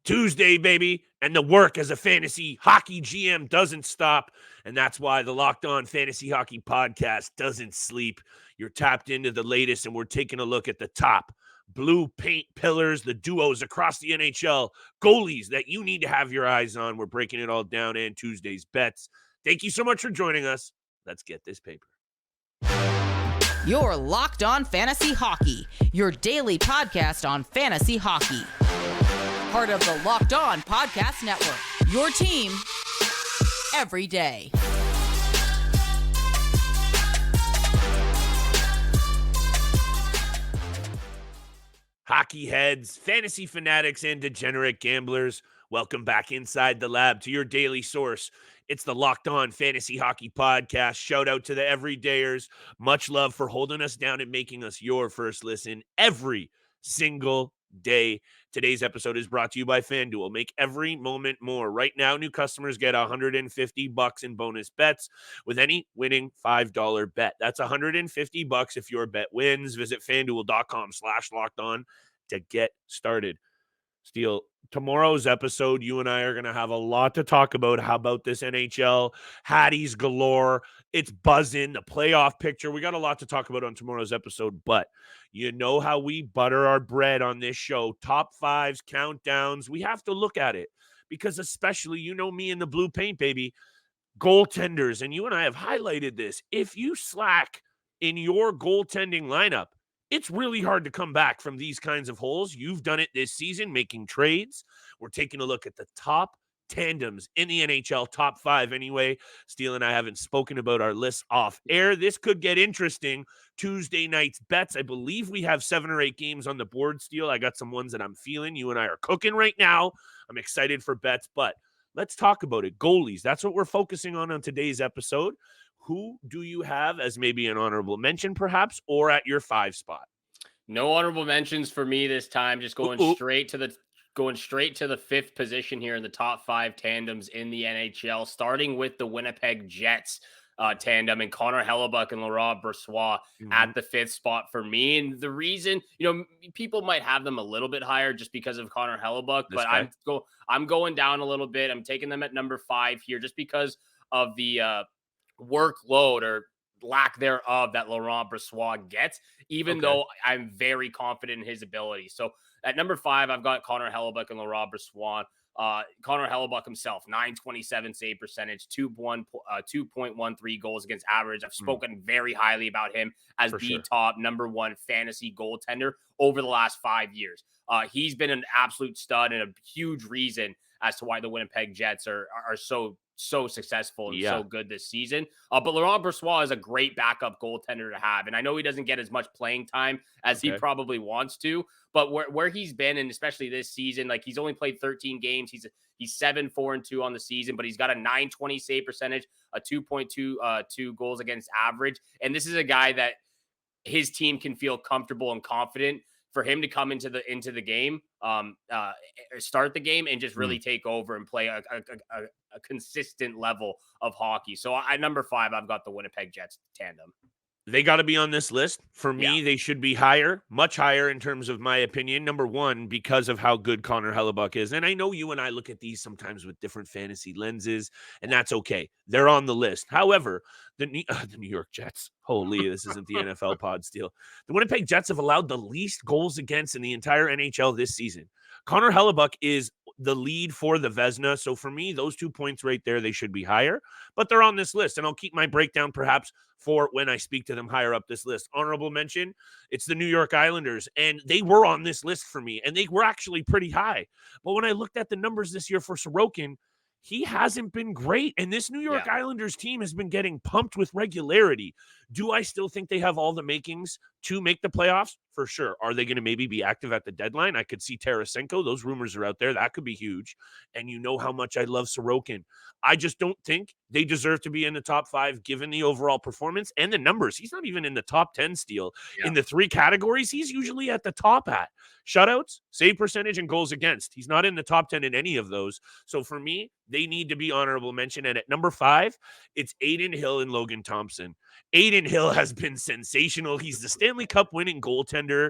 Tuesday, baby, and the work as a fantasy hockey GM doesn't stop, and that's why the Locked On Fantasy Hockey Podcast doesn't sleep. You're tapped into the latest, and we're taking a look at the top blue paint pillars, the duos across the NHL, goalies that you need to have your eyes on. We're breaking it all down, and Tuesday's bets. Thank you so much for joining us. Let's get this paper. You're Locked On Fantasy Hockey, your daily podcast on fantasy hockey. Part of the Locked On Podcast Network, your team every day. Hockey heads, fantasy fanatics, and degenerate gamblers, welcome back inside the lab to your daily source. It's the Locked On Fantasy Hockey Podcast. Shout out to the everydayers. Much love for holding us down and making us your first listen every single day. Today's episode is brought to you by FanDuel. Make every moment more. Right now, new customers get $150 in bonus bets with any winning $5 bet. That's $150 if your bet wins. Visit FanDuel.com/lockedon to get started. Steele, tomorrow's episode, you and I are going to have a lot to talk about. How about this NHL? Hatties galore. It's buzzing. The playoff picture. We got a lot to talk about on tomorrow's episode, but you know how we butter our bread on this show. Top fives, countdowns. We have to look at it because especially, you know me in the blue paint, baby, goaltenders, and you and I have highlighted this. If you slack in your goaltending lineup, it's really hard to come back from these kinds of holes. You've done it this season, making trades. We're taking a look at the top tandems in the NHL, top five anyway. Steele and I haven't spoken about our lists off air. This could get interesting. Tuesday night's bets. I believe we have 7 or 8 games on the board, Steele. I got some ones that I'm feeling. You and I are cooking right now. I'm excited for bets, but let's talk about it. Goalies. That's what we're focusing on today's episode. Who do you have as maybe an honorable mention, perhaps, or at your 5 spot? No honorable mentions for me this time. Just going straight to the 5th position here in the top 5 tandems in the NHL, starting with the Winnipeg Jets tandem and Connor Hellebuyck and Laurent Brossoit at the 5th spot for me. And the reason, people might have them a little bit higher just because of Connor Hellebuyck, but I'm going down a little bit. I'm taking them at number 5 here just because of the workload or lack thereof that Laurent Brossoit gets, even though I'm very confident in his ability. So at number 5, I've got Connor Hellebuyck and Laurent Brossoit. Connor Hellebuyck himself, .927 save percentage, 2.13 goals against average. I've spoken very highly about him as top number 1 fantasy goaltender over the last 5 years. He's been an absolute stud and a huge reason as to why the Winnipeg Jets are so successful and so good this season. But Laurent Brossoit is a great backup goaltender to have. And I know he doesn't get as much playing time as he probably wants to, but where he's been, and especially this season, like he's only played 13 games. He's 7-4-2 on the season, but he's got a .920 save percentage, a 2.22 goals against average. And this is a guy that his team can feel comfortable and confident for him to come into the game, start the game, and just really take over and play a consistent level of hockey. So at number 5, I've got the Winnipeg Jets tandem. They got to be on this list. For me, they should be higher, much higher in terms of my opinion. Number 1, because of how good Connor Hellebuyck is. And I know you and I look at these sometimes with different fantasy lenses, and that's okay. They're on the list. However, the New York Jets, holy, this isn't the NFL pod, Steele. The Winnipeg Jets have allowed the least goals against in the entire NHL this season. Connor Hellebuyck is the lead for the Vezina. So for me, those 2 points right there, they should be higher, but they're on this list. And I'll keep my breakdown perhaps for when I speak to them higher up this list. Honorable mention, it's the New York Islanders. And they were on this list for me, and they were actually pretty high. But when I looked at the numbers this year for Sorokin, he hasn't been great. And this New York Islanders team has been getting pumped with regularity. Do I still think they have all the makings to make the playoffs? For sure. Are they going to maybe be active at the deadline? I could see Tarasenko. Those rumors are out there. That could be huge. And you know how much I love Sorokin. I just don't think they deserve to be in the top 5 given the overall performance and the numbers. He's not even in the top 10 Steele. In the 3 categories, he's usually at the top at shutouts, save percentage, and goals against. He's not in the top 10 in any of those. So for me, they need to be honorable mention. And at number 5, it's Adin Hill and Logan Thompson. Adin Hill has been sensational. He's the Stanley Cup winning goaltender.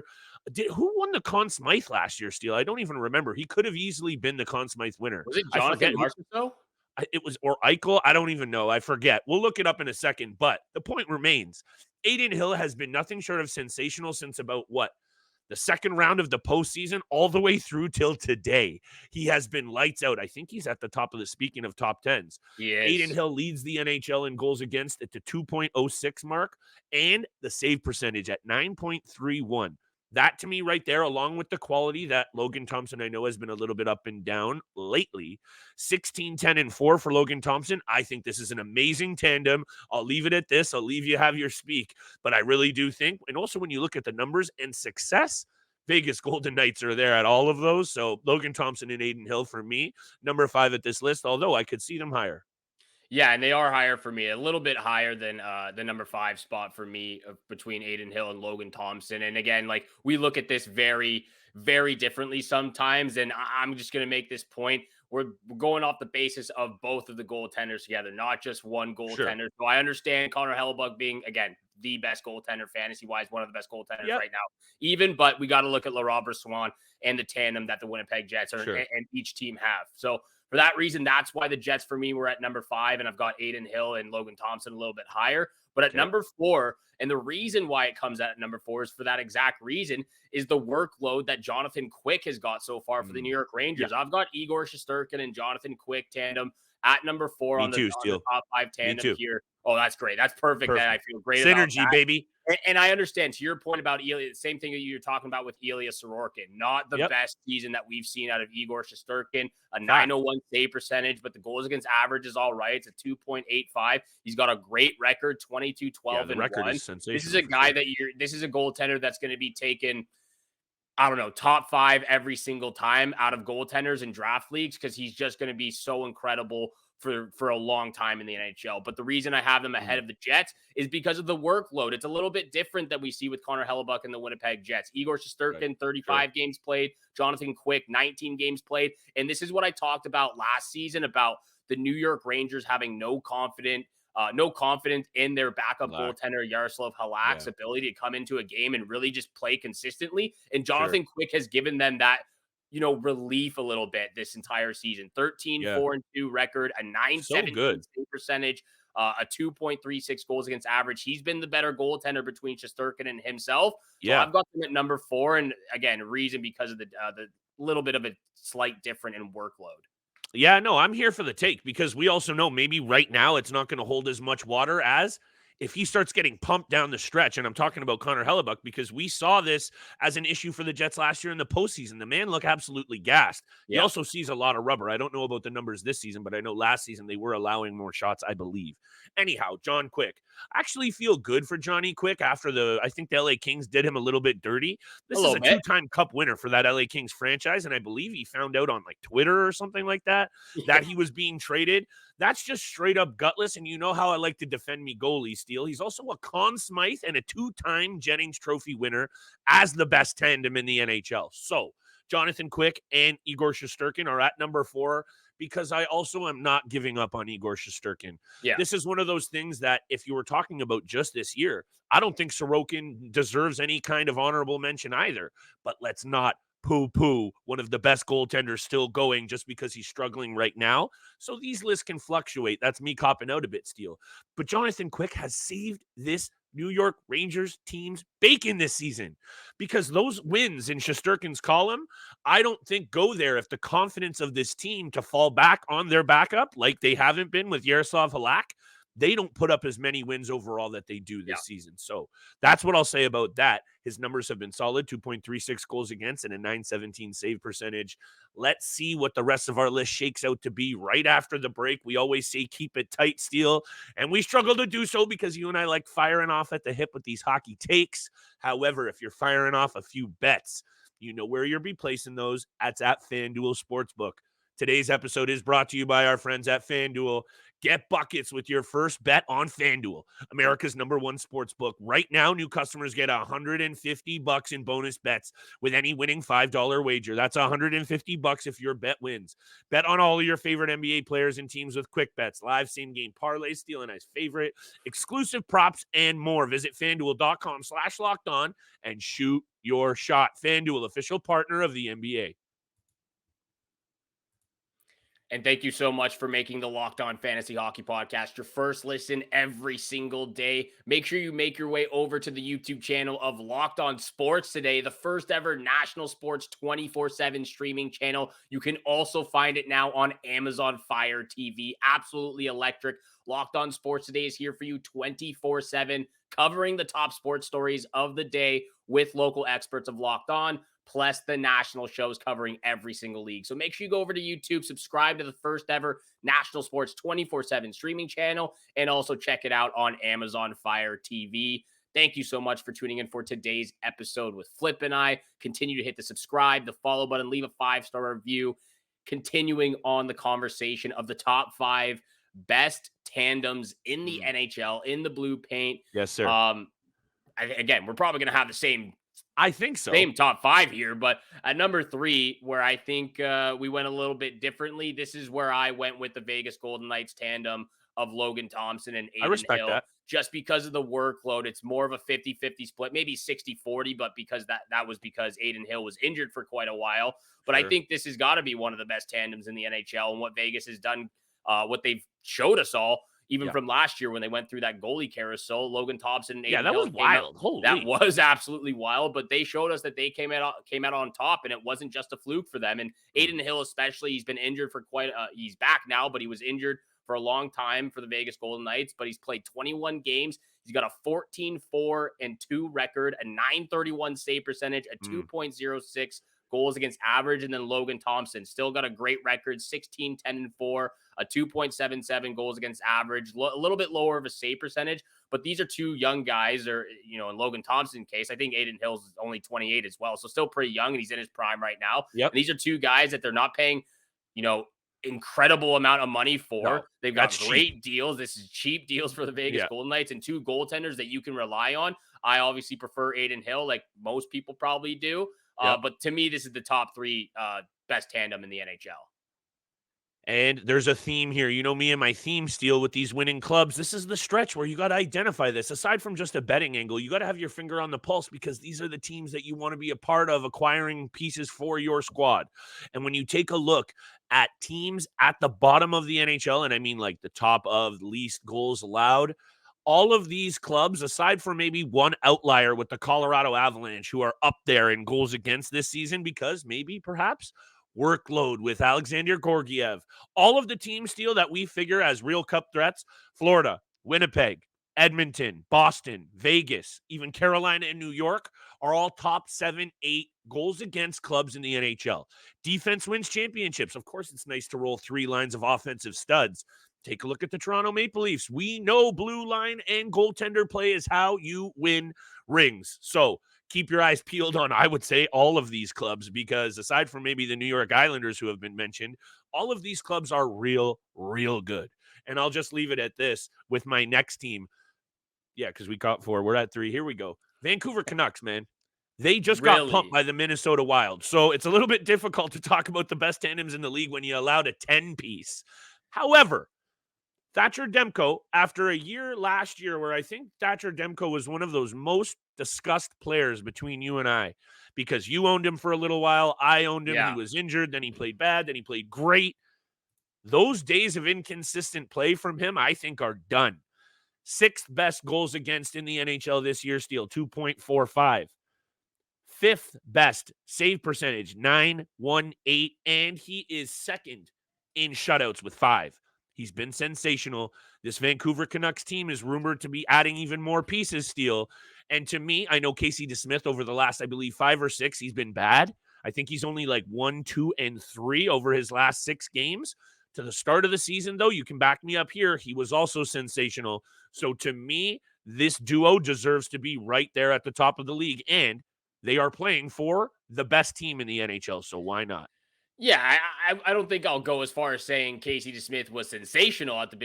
Who won the Conn Smythe last year, Steele? I don't even remember. He could have easily been the Conn Smythe winner. Was it I Jonathan forget who. Marchessault? It was, or Eichel. I don't even know. I forget. We'll look it up in a second. But the point remains, Adin Hill has been nothing short of sensational since about what? The second round of the postseason all the way through till today. He has been lights out. I think he's at the top of the, speaking of top 10s. He Adin is. Hill leads the NHL in goals against at the 2.06 mark and the save percentage at 9.31. That to me right there, along with the quality that Logan Thompson, I know, has been a little bit up and down lately. 16, 10, and 4 for Logan Thompson. I think this is an amazing tandem. I'll leave it at this. I'll leave you have your speak. But I really do think, and also when you look at the numbers and success, Vegas Golden Knights are there at all of those. So Logan Thompson and Adin Hill for me, number 5 at this list, although I could see them higher. Yeah, and they are higher for me, a little bit higher than the number 5 spot for me between Adin Hill and Logan Thompson. And again, like we look at this very, very differently sometimes. And I'm just going to make this point. We're going off the basis of both of the goaltenders together, not just one goaltender. Sure. So I understand Connor Hellebuyck being, again, the best goaltender fantasy-wise, one of the best goaltenders right now, even. But we got to look at Laurent Brossoit and the tandem that the Winnipeg Jets are, and each team have. So for that reason, that's why the Jets for me were at number 5, and I've got Adin Hill and Logan Thompson a little bit higher. But at number 4, and the reason why it comes at number 4 is for that exact reason, is the workload that Jonathan Quick has got so far for the New York Rangers. I've got Igor Shesterkin and Jonathan Quick tandem at number 4 on the top 5 tandem here. Oh, that's great. That's perfect. That I feel great about synergy, that. baby. And I understand, to your point about Ilya, the same thing that you're talking about with Ilya Sorokin. Not the best season that we've seen out of Igor Shesterkin, a 901 save percentage, but the goals against average is all right. It's a 2.85. He's got a great record, 22, 12, and 1. This is a guy this is a goaltender that's going to be taken, I don't know, top 5 every single time out of goaltenders in draft leagues, because he's just going to be so incredible for a long time in the NHL. But the reason I have them ahead of the Jets is because of the workload. It's a little bit different that we see with Connor Hellebuyck and the Winnipeg Jets. Igor Shesterkin, 35 games played. Jonathan Quick, 19 games played. And this is what I talked about last season about the New York Rangers having no confidence in their backup goaltender, Yaroslav Halak's ability to come into a game and really just play consistently. And Jonathan Quick has given them that, relief a little bit this entire season. 13-4-2 record, a 917 save percentage, a 2.36 goals against average. He's been the better goaltender between Shesterkin and himself. So I've got them at number 4. And again, reason because of the little bit of a slight different in workload. Yeah, no, I'm here for the take, because we also know maybe right now it's not going to hold as much water as if he starts getting pumped down the stretch. And I'm talking about Connor Hellebuyck, because we saw this as an issue for the Jets last year in the postseason. The man looked absolutely gassed. He also sees a lot of rubber. I don't know about the numbers this season, but I know last season they were allowing more shots, I believe. Anyhow, John Quick. I actually feel good for Johnny Quick after I think the LA Kings did him a little bit dirty. This is a 2-time Cup winner for that LA Kings franchise, and I believe he found out on like Twitter or something like that he was being traded. That's just straight up gutless, and you know how I like to defend me goalie, Steele. He's also a Conn Smythe and a 2-time Jennings Trophy winner as the best tandem in the NHL. So Jonathan Quick and Igor Shesterkin are at number 4, because I also am not giving up on Igor Shesterkin. This is one of those things that if you were talking about just this year, I don't think Sorokin deserves any kind of honorable mention either. But let's not poo-poo one of the best goaltenders still going just because he's struggling right now. So these lists can fluctuate. That's me copping out a bit, Steele. But Jonathan Quick has saved this New York Rangers team's bacon this season, because those wins in Shesterkin's column, I don't think go there if the confidence of this team to fall back on their backup, like they haven't been with Yaroslav Halak, they don't put up as many wins overall that they do this season. So that's what I'll say about that. His numbers have been solid, 2.36 goals against and a 917 save percentage. Let's see what the rest of our list shakes out to be right after the break. We always say keep it tight, Steele, and we struggle to do so because you and I like firing off at the hip with these hockey takes. However, if you're firing off a few bets, you know where you'll be placing those. That's at FanDuel Sportsbook. Today's episode is brought to you by our friends at FanDuel. Get buckets with your first bet on FanDuel, America's #1 sports book. Right now, new customers get $150 in bonus bets with any winning $5 wager. That's $150 if your bet wins. Bet on all of your favorite NBA players and teams with quick bets, live same-game parlays, Steele and I's favorite, exclusive props, and more. Visit FanDuel.com/lockedon and shoot your shot. FanDuel, official partner of the NBA. And thank you so much for making the Locked On Fantasy Hockey Podcast your first listen every single day. Make sure you make your way over to the YouTube channel of Locked On Sports today, the first ever national sports 24/7 streaming channel. You can also find it now on Amazon Fire TV. Absolutely electric. Locked On Sports today is here for you 24/7, covering the top sports stories of the day with local experts of Locked On, plus the national shows covering every single league. So make sure you go over to YouTube, subscribe to the first ever national sports 24/7 streaming channel, and also check it out on Amazon Fire TV. Thank you so much for tuning in for today's episode with Flip and I. Continue to hit the subscribe, the follow button, leave a 5-star review. Continuing on the conversation of the top 5 best tandems in the NHL, in the blue paint. Yes, sir. Again, we're probably going to have the same I think so. Same top 5 here, but at number 3, where I think we went a little bit differently, this is where I went with the Vegas Golden Knights tandem of Logan Thompson and Adin I respect Hill. that. Just because of the workload, it's more of a 50-50 split, maybe 60-40, but because that was because Adin Hill was injured for quite a while. But Sure. I think this has got to be one of the best tandems in the NHL, and what Vegas has done, what they've showed us all, even from last year when they went through that goalie carousel. Logan Thompson and Adin that Hill was wild. Holy. That was absolutely wild, but they showed us that they came out on top, and it wasn't just a fluke for them. And Adin Hill especially, he's been injured for he's back now, but he was injured for a long time for the Vegas Golden Knights, but he's played 21 games. He's got a 14-4-2 record, a .931 save percentage, a 2.06 goals against average. And then Logan Thompson still got a great record, 16-10-4, a 2.77 goals against average, a little bit lower of a save percentage. But these are two young guys, or, in Logan Thompson's case, I think Adin Hill's only 28 as well. So still pretty young, and he's in his prime right now. Yep. And these are two guys that they're not paying, incredible amount of money for. No, They've got great deals. This is cheap deals for the Vegas Golden Knights, and two goaltenders that you can rely on. I obviously prefer Adin Hill, like most people probably do. But to me, this is the top 3 best tandem in the NHL. And there's a theme here. You know me and my theme, Steele, with these winning clubs. This is the stretch where you got to identify this. Aside from just a betting angle, you got to have your finger on the pulse, because these are the teams that you want to be a part of, acquiring pieces for your squad. And when you take a look at teams at the bottom of the NHL, and I mean like the top of least goals allowed, all of these clubs, aside from maybe one outlier with the Colorado Avalanche, who are up there in goals against this season because maybe perhaps workload with Alexander Georgiev. All of the teams, Steele, that we figure as real cup threats, Florida, Winnipeg, Edmonton, Boston, Vegas, even Carolina and New York, are all top 7, 8 goals against clubs in the NHL. Defense wins championships. Of course, it's nice to roll 3 lines of offensive studs. Take a look at the Toronto Maple Leafs. We know blue line and goaltender play is how you win rings. So keep your eyes peeled on, I would say, all of these clubs, because aside from maybe the New York Islanders who have been mentioned, all of these clubs are real, real good. And I'll just leave it at this with my next team. Yeah, because we caught 4. We're at 3. Here we go. Vancouver Canucks, man. They just got pumped by the Minnesota Wild. So it's a little bit difficult to talk about the best tandems in the league when you allowed a 10-piece. However, Thatcher Demko, after a year last year where I think Thatcher Demko was one of those most discussed players between you and I, because you owned him for a little while, I owned him, He was injured, then he played bad, then he played great. Those days of inconsistent play from him, I think, are done. 6th best goals against in the NHL this year, Steele, 2.45. 5th best save percentage, 918, and he is 2nd in shutouts with 5. He's been sensational. This Vancouver Canucks team is rumored to be adding even more pieces, Steele. And to me, I know Casey DeSmith over the last, I believe, 5 or 6, he's been bad. I think he's only like 1, 2, and 3 over his last 6 games. To the start of the season, though, you can back me up here, he was also sensational. So to me, this duo deserves to be right there at the top of the league. And they are playing for the best team in the NHL, so why not? Yeah, I don't think I'll go as far as saying Casey DeSmith was sensational at the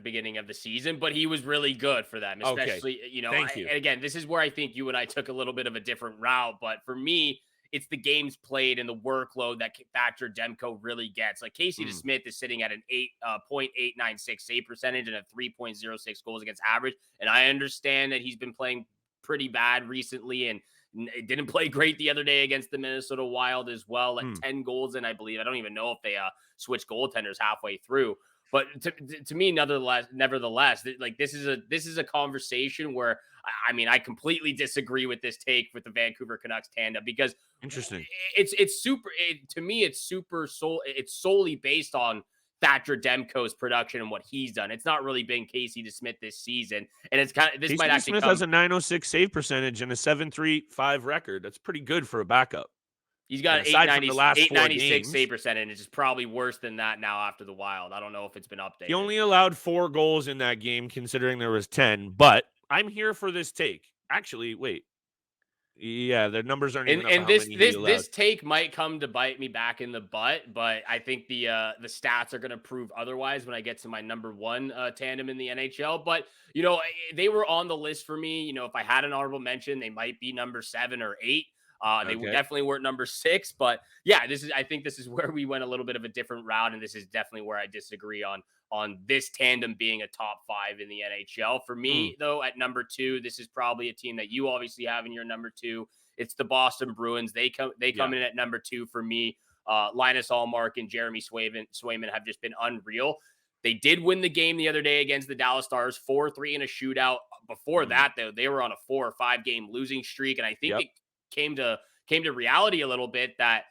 beginning of the season, but he was really good for them, Okay. especially, Thank you. and again, this is where I think you and I took a little bit of a different route, but for me, it's the games played and the workload that Thatcher Demko really gets. Like Casey Mm, DeSmith is sitting at an 8.896 save percentage and a 3.06 goals against average, and I understand that he's been playing pretty bad recently and didn't play great the other day against the Minnesota Wild as well at mm. 10 goals in, I believe. I don't even know if they switched goaltenders halfway through. But to me, nevertheless, like this is a conversation where I mean I completely disagree with this take with the Vancouver Canucks tandem because Interesting. it's super to me it's solely based on Thatcher Demko's production and what he's done. It's not really been Casey DeSmith this season, and it's kind of this might Casey actually Smith has come. a 906 save percentage and a 7.35 record. That's pretty good for a backup. He's And got aside from the last eight four ninety six save games, percentage, which is probably worse than that now after the Wild. I don't know if it's been he updated. only allowed 4 goals in that game, considering there was 10. But I'm here for this take. Actually, wait. Yeah, the numbers aren't even up of And how many he allowed. this take might come to bite me back in the butt, but I think the stats are going to prove otherwise when I get to my number one tandem in the NHL. But they were on the list for me. If I had an honorable mention, they might be number 7 or 8. They Okay. definitely weren't number 6, but yeah, I think this is where we went a little bit of a different route, and this is definitely where I disagree on this tandem being a top 5 in the NHL. For Mm, me, though, at number 2, this is probably a team that you obviously have in your number 2. It's the Boston Bruins. They yeah. come in at number 2 for me. Linus Allmark and Jeremy Swayman have just been unreal. They did win the game the other day against the Dallas Stars, 4-3 in a shootout. Before Mm, that, though, they were on a 4 or 5 game losing streak, and I think yep. it came to reality a little bit that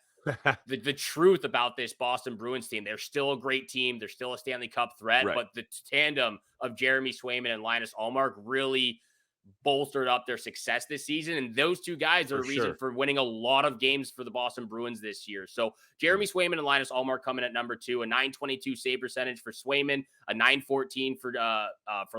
the truth about this Boston Bruins team. They're still a great team. They're still a Stanley Cup threat, Right. but the tandem of Jeremy Swayman and Linus Allmark really bolstered up their success this season. And those two guys are For a reason sure. for winning a lot of games for the Boston Bruins this year. So Jeremy Mm, Swayman and Linus Allmark coming at number 2, a 922 save percentage for Swayman, a 914 for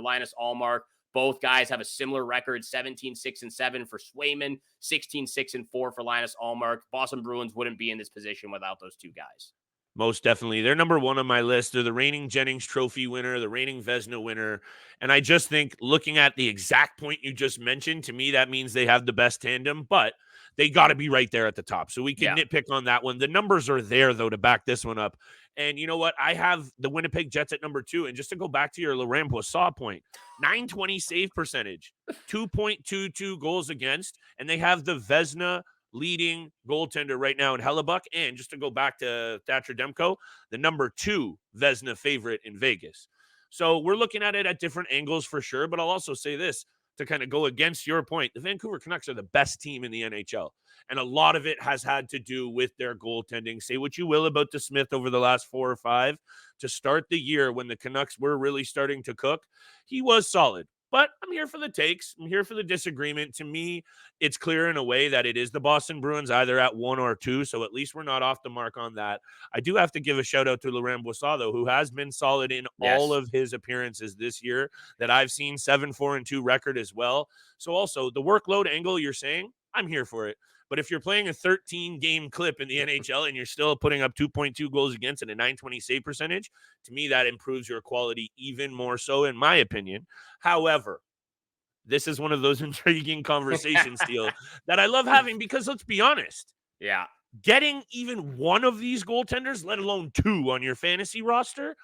Linus Allmark. Both guys have a similar record, 17-6-7 for Swayman, 16-6-4 for Linus Allmark. Boston Bruins wouldn't be in this position without those two guys. most definitely. They're number one on my list. They're the reigning Jennings Trophy winner, the reigning Vezina winner. And I just think looking at the exact point you just mentioned, to me, that means they have the best tandem, but they got to be right there at the top. So we can Yeah. nitpick on that one. The numbers are there, though, to back this one up. And you know what? I have the Winnipeg Jets at number 2. And just to go back to your Laurent Brossoit point, 920 save percentage, 2.22 goals against, and they have the Vezina leading goaltender right now in Hellebuyck. And just to go back to Thatcher Demko, the number 2 Vezina favorite in Vegas. So we're looking at it at different angles for sure. But I'll also say this to kind of go against your point. The Vancouver Canucks are the best team in the NHL. And a lot of it has had to do with their goaltending. Say what you will about DeSmith over the last 4 or 5. To start the year when the Canucks were really starting to cook, he was solid. But I'm here for the takes. I'm here for the disagreement. To me, it's clear in a way that it is the Boston Bruins either at 1 or 2. So at least we're not off the mark on that. I do have to give a shout out to Laurent Brossoit, though, who has been solid in all Yes. of his appearances this year that I've seen, 7-4-2 record as well. So also the workload angle you're saying, I'm here for it. But if you're playing a 13 game clip in the NHL and you're still putting up 2.2 goals against and a 920 save percentage, to me, that improves your quality even more so, in my opinion. However, this is one of those intriguing conversations, Steele, that I love having because let's be honest, Yeah. getting even one of these goaltenders, let alone 2 on your fantasy roster,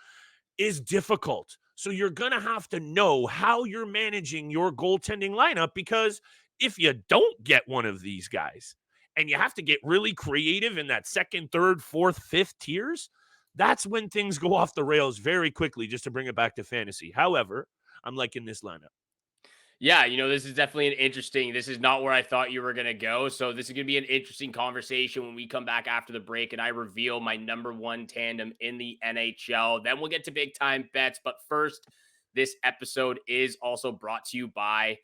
is difficult. So you're going to have to know how you're managing your goaltending lineup because if you don't get one of these guys and you have to get really creative in that second, third, fourth, fifth tiers, that's when things go off the rails very quickly, just to bring it back to fantasy. However, I'm liking this lineup. Yeah, this is definitely an interesting. This is not where I thought you were going to go. So this is going to be an interesting conversation when we come back after the break and I reveal my number 1 tandem in the NHL. Then we'll get to big time bets, but first, this episode is also brought to you by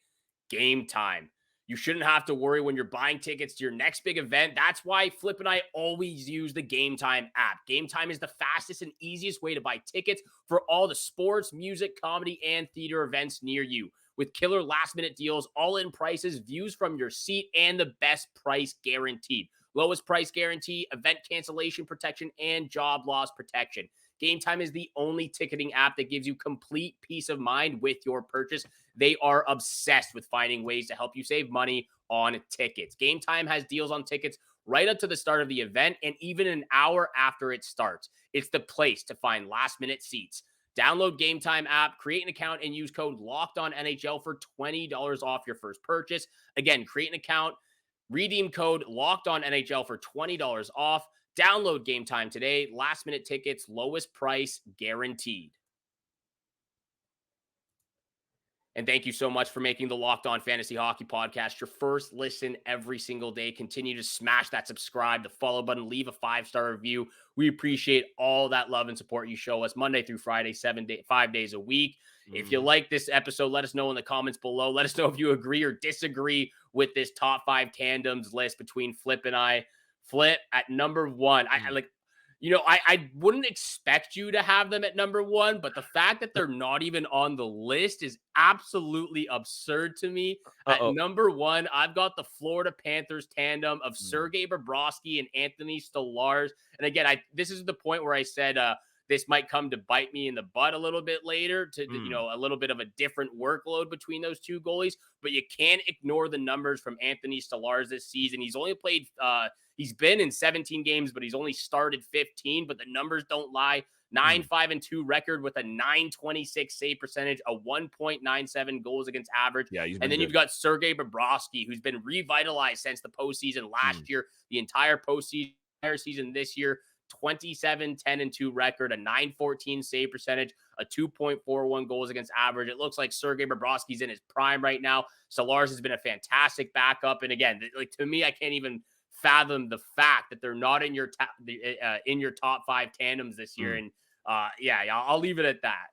Game Time. You shouldn't have to worry when you're buying tickets to your next big event. That's why Flip and I always use the Game Time app. Game Time is the fastest and easiest way to buy tickets for all the sports, music, comedy, and theater events near you. With killer last-minute deals, all-in prices, views from your seat, and the best price guaranteed. lowest price guarantee, event cancellation protection, and job loss protection. Game Time is the only ticketing app that gives you complete peace of mind with your purchase. They are obsessed with finding ways to help you save money on tickets. Game Time has deals on tickets right up to the start of the event and even an hour after it starts. It's the place to find last-minute seats. Download Game Time app, create an account, and use code LOCKEDONNHL for $20 off your first purchase. Again, create an account, redeem code LOCKEDONNHL for $20 off. Download Game Time today. Last-minute tickets, lowest price guaranteed. And thank you so much for making the Locked On Fantasy Hockey Podcast your first listen every single day. Continue to smash that subscribe, the follow button, leave a 5-star review. We appreciate all that love and support you show us Monday through Friday, 5 days a week. If you like this episode, let us know in the comments below. Let us know if you agree or disagree with this top 5 tandems list between Flip and I. Flip at number 1. I wouldn't expect you to have them at number 1, but the fact that they're not even on the list is absolutely absurd to me. At number 1, I've got the Florida Panthers tandem of Sergei Bobrovsky and Anthony Stolarz. And again, this is the point where I said this might come to bite me in the butt a little bit later to, a little bit of a different workload between those two goalies, but you can't ignore the numbers from Anthony Stolarz this season. He's only played, he's been in 17 games, but he's only started 15, but the numbers don't lie. 9-5-2 record with a .926 save percentage, a 1.97 goals against average. Yeah, and then you've got Sergei Bobrovsky, who's been revitalized since the postseason last year, the entire postseason, season this year. 27-10-2 record, a .914 save percentage, a 2.41 goals against average. It looks like Sergei Bobrovsky's in his prime right now. Stolarz has been a fantastic backup, and again, to me, I can't even fathom the fact that they're not in your top 5 tandems this year. And I'll leave it at that.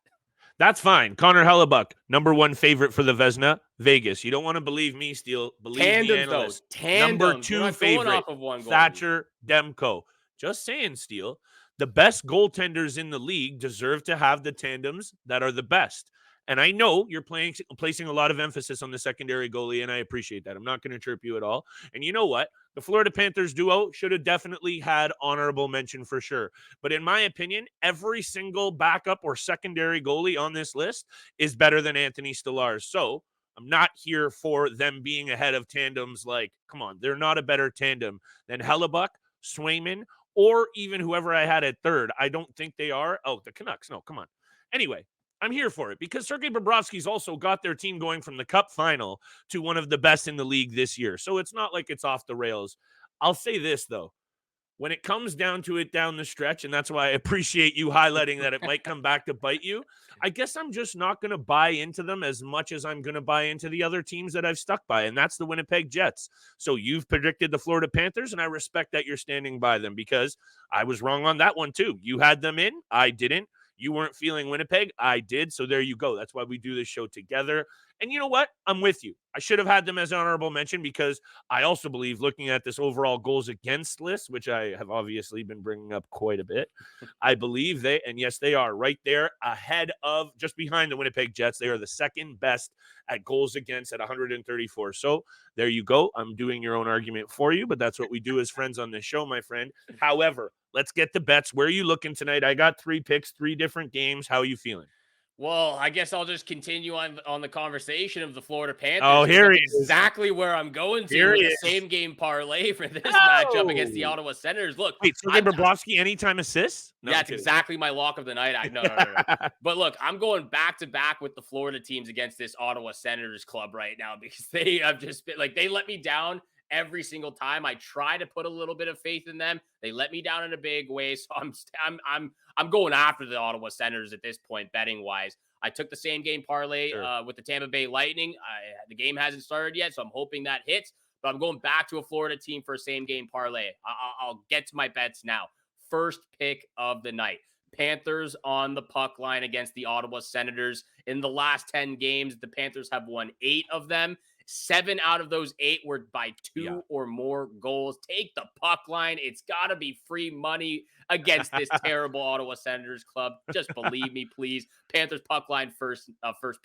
That's fine. Connor Hellebuyck, number 1 favorite for the Vezina, Vegas. You don't want to believe me, Steele. Believe the analyst. Number 2 favorite, Thatcher Demko. Just saying, Steele. The best goaltenders in the league deserve to have the tandems that are the best. And I know you're placing a lot of emphasis on the secondary goalie, and I appreciate that. I'm not going to chirp you at all. And you know what? The Florida Panthers duo should have definitely had honorable mention for sure. But in my opinion, every single backup or secondary goalie on this list is better than Anthony Stolarz. So I'm not here for them being ahead of tandems like, come on, they're not a better tandem than Hellebuyck, Swayman, or even whoever I had at third. I don't think they are. Oh, the Canucks. No, come on. Anyway, I'm here for it because Sergei Bobrovsky's also got their team going from the Cup final to one of the best in the league this year. So it's not like it's off the rails. I'll say this, though. When it comes down to it down the stretch, and that's why I appreciate you highlighting that it might come back to bite you, I guess I'm just not going to buy into them as much as I'm going to buy into the other teams that I've stuck by, and that's the Winnipeg Jets. So you've predicted the Florida Panthers, and I respect that you're standing by them because I was wrong on that one too. You had them in, I didn't. You weren't feeling Winnipeg, I did. So there you go. That's why we do this show together. And you know what? I'm with you. I should have had them as an honorable mention because I also believe, looking at this overall goals against list, which I have obviously been bringing up quite a bit, I believe they are right there ahead of, just behind the Winnipeg Jets. They are the second best at goals against at 134. So there you go. I'm doing your own argument for you, but that's what we do as friends on this show, my friend. However, let's get to bets. Where are you looking tonight? I got 3 picks, 3 different games. How are you feeling? Well, I guess I'll just continue on the conversation of the Florida Panthers. Oh, here he is. Exactly where I'm going to with the same game parlay for this matchup against the Ottawa Senators. Look, wait, Sergei Bobrovsky anytime assists? No, that's exactly my lock of the night. No. But look, I'm going back to back with the Florida teams against this Ottawa Senators club right now because they have just been like, they let me down every single time I try to put a little bit of faith in them. They let me down in a big way. So I'm going after the Ottawa Senators at this point, betting wise. I took the same game parlay with the Tampa Bay Lightning. The game hasn't started yet, so I'm hoping that hits. But I'm going back to a Florida team for a same game parlay. I'll get to my bets now. First pick of the night. Panthers on the puck line against the Ottawa Senators. In the last 10 games, the Panthers have won 8 of them. 7 out of those 8 were by 2 or more goals. Take the puck line. It's got to be free money against this terrible Ottawa Senators club. Just believe me, please. Panthers puck line first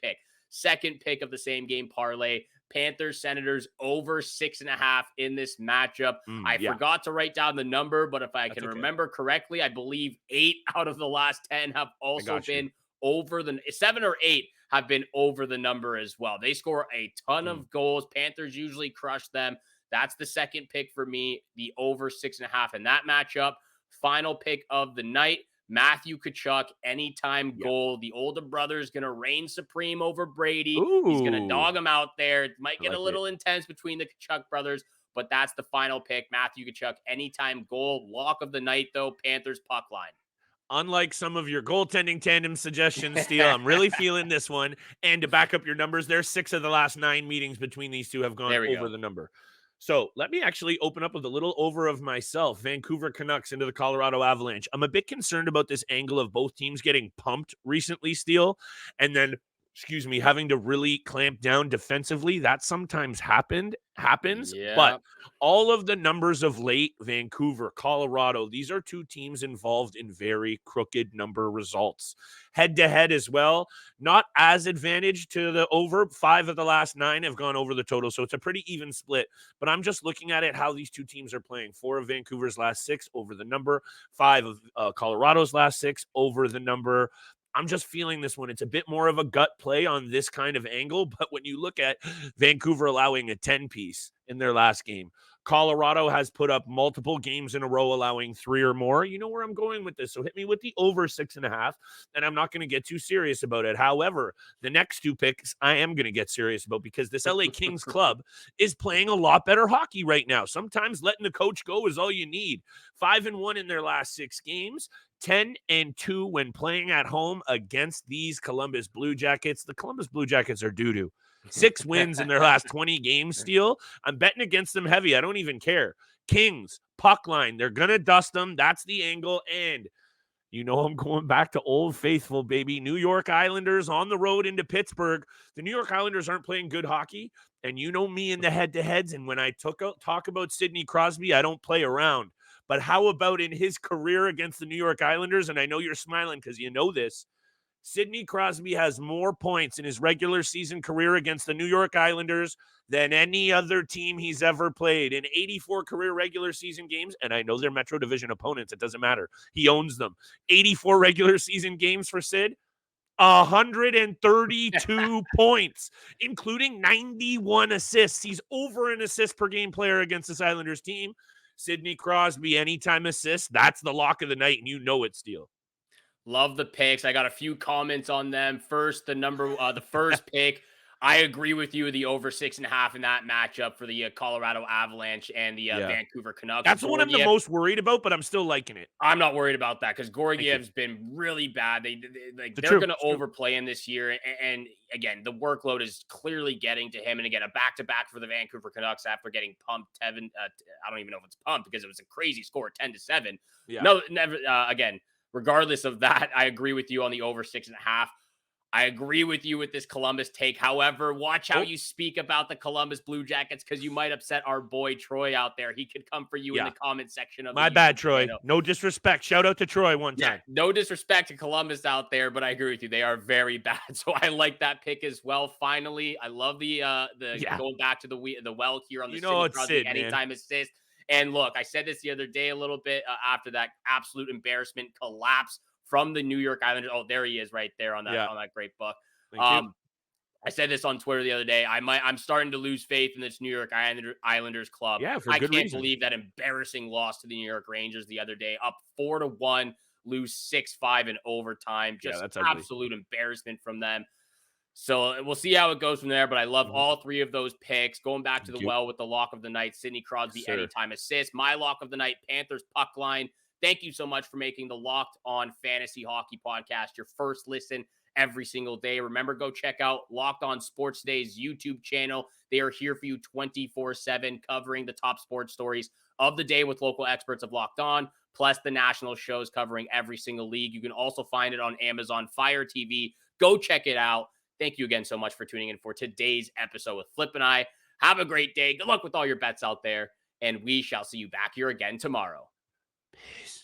pick. Second pick of the same game parlay, Panthers Senators over 6.5 in this matchup. I Yeah, forgot to write down the number, but if I that's can okay. remember correctly, I believe 8 out of the last 10 have also got you. been over the 7 or 8 have been over the number as well. They score a ton of goals. Panthers usually crush them. That's the second pick for me, the over 6.5 in that matchup. Final pick of the night, Matthew Tkachuk, anytime goal. The older brother is going to reign supreme over Brady. He's going to Ooh, dog him out there. It might I get a like it. little intense between the Tkachuk brothers, but that's the final pick. Matthew Tkachuk, anytime goal. Lock of the night, though, Panthers puck line. Unlike some of your goaltending tandem suggestions, Steele, I'm really feeling this one. And to back up your numbers, there's 6 of the last 9 meetings between these two have gone There we over go. the number. So let me actually open up with a little over of myself. Vancouver Canucks into the Colorado Avalanche. I'm a bit concerned about this angle of both teams getting pumped recently, Steele, and then, having to really clamp down defensively. That sometimes happens, but Yeah. all of the numbers of late, Vancouver, Colorado, these are two teams involved in very crooked number results. Head to head as well, not as advantage to the over. 5 of the last 9 have gone over the total, so it's a pretty even split. But I'm just looking at it, how these two teams are playing. 4 of Vancouver's last 6 over the number, 5 of Colorado's last 6 over the number. I'm just feeling this one. It's a bit more of a gut play on this kind of angle. But when you look at Vancouver allowing a 10-piece in their last game, Colorado has put up multiple games in a row allowing 3 or more. You know where I'm going with this. So hit me with the over 6.5, and I'm not going to get too serious about it. However, the next 2 picks I am going to get serious about, because this LA Kings club is playing a lot better hockey right now. Sometimes letting the coach go is all you need. 5-1 in their last 6 games. 10-2 when playing at home against these Columbus Blue Jackets. The Columbus Blue Jackets are doo-doo. 6 wins in their last 20 games, Steele. I'm betting against them heavy. I don't even care. Kings, puck line. They're going to dust them. That's the angle. And I'm going back to Old Faithful, baby. New York Islanders on the road into Pittsburgh. The New York Islanders aren't playing good hockey. And you know me in the head-to-heads. And when I talk about Sidney Crosby, I don't play around. But how about in his career against the New York Islanders? And I know you're smiling because you know this. Sidney Crosby has more points in his regular season career against the New York Islanders than any other team he's ever played. In 84 career regular season games, and I know they're Metro Division opponents, it doesn't matter. He owns them. 84 regular season games for Sid, 132 points, including 91 assists. He's over an assist per game player against this Islanders team. Sidney Crosby, anytime assist, that's the lock of the night, and you know it, Steele. Love the picks. I got a few comments on them. First, the first pick. I agree with you. The over 6.5 in that matchup for the Colorado Avalanche and the Vancouver Canucks. That's the one I'm the most worried about, but I'm still liking it. I'm not worried about that because Georgiev's been really bad. They're going to overplay him this year. And again, the workload is clearly getting to him. And again, a back-to-back for the Vancouver Canucks after getting pumped. I don't even know if it's pumped because it was a crazy score, 10-7. Yeah. No, never. Again, regardless of that, I agree with you on the over 6.5. I agree with you with this Columbus take. However, watch how you speak about the Columbus Blue Jackets because you might upset our boy Troy out there. He could come for you in the comment section of my bad, Troy. No disrespect. Shout out to Troy one time. No disrespect to Columbus out there, but I agree with you. They are very bad. So I like that pick as well. Finally, I love the going back to the well here on the Sidney Crosby anytime assist. And look, I said this the other day a little bit after that absolute embarrassment collapse from the New York Islanders. Oh, there he is right there on that great book. I said this on Twitter the other day. I'm starting to lose faith in this New York Islanders club. Yeah, I can't believe that embarrassing loss to the New York Rangers the other day. Up 4-1, lose 6-5 in overtime. Just absolute embarrassment from them. So we'll see how it goes from there. But I love all 3 of those picks. Going back to the well with the lock of the night, Sidney Crosby anytime assist. My lock of the night, Panthers puck line. Thank you so much for making the Locked On Fantasy Hockey Podcast your first listen every single day. Remember, go check out Locked On Sports Today's YouTube channel. They are here for you 24/7, covering the top sports stories of the day with local experts of Locked On, plus the national shows covering every single league. You can also find it on Amazon Fire TV. Go check it out. Thank you again so much for tuning in for today's episode with Flip and I. Have a great day. Good luck with all your bets out there, and we shall see you back here again tomorrow. Peace.